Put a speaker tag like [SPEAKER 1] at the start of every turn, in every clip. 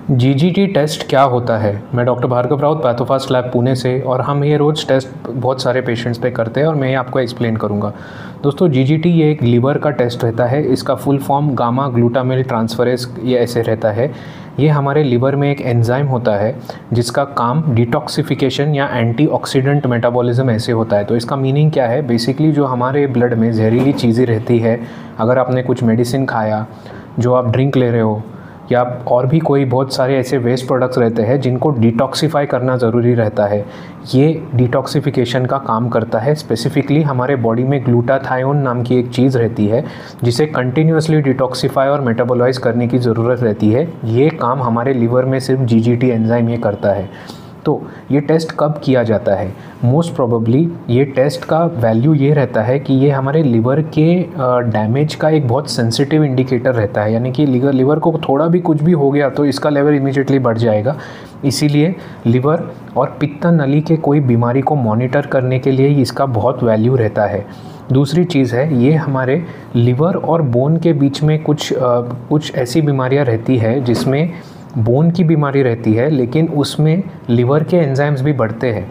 [SPEAKER 1] GGT test क्या होता है? मैं डॉक्टर भार्गव राउत, पैथोफास्ट लैब पुणे से, और हम ये रोज़ टेस्ट बहुत सारे पेशेंट्स पे करते हैं और मैं ये आपको एक्सप्लेन करूँगा। दोस्तों, जीजीटी ये एक लीवर का टेस्ट रहता है। इसका फुल फॉर्म गामा ग्लूटामिल ट्रांसफरेज ये ऐसे रहता है। ये हमारे लीवर में एक एंजाइम होता है जिसका काम डिटॉक्सिफिकेशन या एंटीऑक्सीडेंट मेटाबॉलिज्म ऐसे होता है। तो इसका मीनिंग क्या है? बेसिकली जो हमारे ब्लड में जहरीली चीज़ें रहती है, अगर आपने कुछ मेडिसिन खाया, जो आप ड्रिंक ले रहे हो, या और भी कोई बहुत सारे ऐसे वेस्ट प्रोडक्ट्स रहते हैं जिनको डिटॉक्सिफाई करना ज़रूरी रहता है। ये डिटॉक्सिफिकेशन का काम करता है। स्पेसिफिकली हमारे बॉडी में ग्लूटाथायोन नाम की एक चीज़ रहती है जिसे कंटिन्यूसली डिटॉक्सिफाई और मेटाबोलाइज करने की ज़रूरत रहती है। ये काम हमारे लीवर में सिर्फ जीजीटी एंजाइम ये करता है। तो ये टेस्ट कब किया जाता है? मोस्ट प्रोबेबली ये टेस्ट का वैल्यू ये रहता है कि ये हमारे लिवर के डैमेज का एक बहुत सेंसिटिव इंडिकेटर रहता है। यानी कि लिवर को थोड़ा भी कुछ भी हो गया तो इसका लेवल इमीडिएटली बढ़ जाएगा। इसीलिए लिवर और पित्त नली के कोई बीमारी को मॉनिटर करने के लिए इसका बहुत वैल्यू रहता है। दूसरी चीज़ है, ये हमारे लिवर और बोन के बीच में कुछ ऐसी बीमारियां रहती है जिसमें बोन की बीमारी रहती है लेकिन उसमें लिवर के एंजाइम्स भी बढ़ते हैं।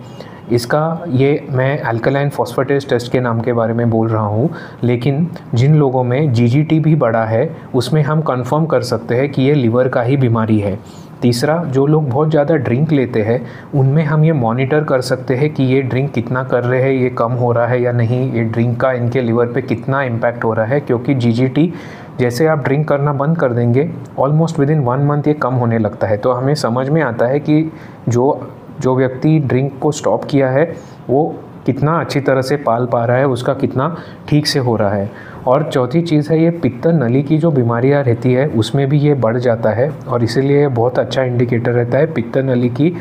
[SPEAKER 1] इसका ये मैं अल्कलाइन फॉस्फेटेज टेस्ट के नाम के बारे में बोल रहा हूँ, लेकिन जिन लोगों में जीजीटी भी बढ़ा है उसमें हम कंफर्म कर सकते हैं कि ये लिवर का ही बीमारी है। तीसरा, जो लोग बहुत ज़्यादा ड्रिंक लेते हैं उनमें हम ये मॉनिटर कर सकते हैं कि ये ड्रिंक कितना कर रहे हैं, ये कम हो रहा है या नहीं, ये ड्रिंक का इनके लिवर पे कितना इम्पैक्ट हो रहा है। क्योंकि जीजीटी जैसे आप ड्रिंक करना बंद कर देंगे, ऑलमोस्ट विदिन 1 मंथ ये कम होने लगता है। तो हमें समझ में आता है कि जो व्यक्ति ड्रिंक को स्टॉप किया है वो कितना अच्छी तरह से पाल पा रहा है, उसका कितना ठीक से हो रहा है। और चौथी चीज़ है, ये पित्त नली की जो बीमारियां रहती है उसमें भी ये बढ़ जाता है और इसीलिए ये बहुत अच्छा इंडिकेटर रहता है पित्त नली की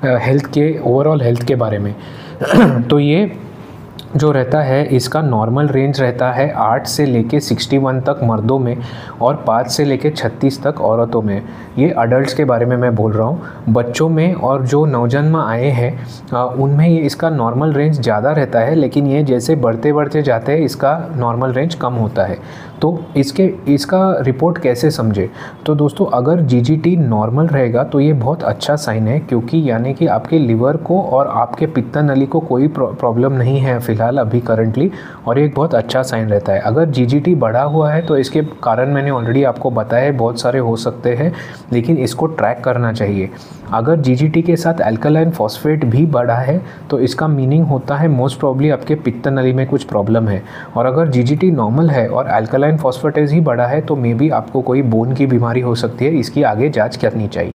[SPEAKER 1] हेल्थ के, ओवरऑल हेल्थ के बारे में। तो ये जो रहता है इसका नॉर्मल रेंज रहता है 8 से लेके 61 तक मर्दों में और 5 से लेके 36 तक औरतों में। ये अडल्ट्स के बारे में मैं बोल रहा हूँ। बच्चों में और जो नवजन्म आए हैं उनमें ये इसका नॉर्मल रेंज ज़्यादा रहता है, लेकिन ये जैसे बढ़ते बढ़ते जाते हैं इसका नॉर्मल रेंज कम होता है। तो इसका रिपोर्ट कैसे समझे? तो दोस्तों, अगर जीजीटी नॉर्मल रहेगा तो ये बहुत अच्छा साइन है, क्योंकि यानी कि आपके लिवर को और आपके पित्त नली को कोई प्रॉब्लम नहीं है फ़िलहाल अभी करंटली, और ये एक बहुत अच्छा साइन रहता है। अगर जीजीटी बढ़ा हुआ है तो इसके कारण मैंने ऑलरेडी आपको बताया, बहुत सारे हो सकते हैं, लेकिन इसको ट्रैक करना चाहिए। अगर जीजीटी के साथ अल्कलाइन फॉस्फेट भी बढ़ा है तो इसका मीनिंग होता है मोस्ट प्रॉब्ली आपके पित्त नली में कुछ प्रॉब्लम है। और अगर जीजीटी नॉर्मल है और अल्कलाइन फॉस्फेटेज ही बढ़ा है तो मे बी आपको कोई बोन की बीमारी हो सकती है। इसकी आगे जांच करनी चाहिए।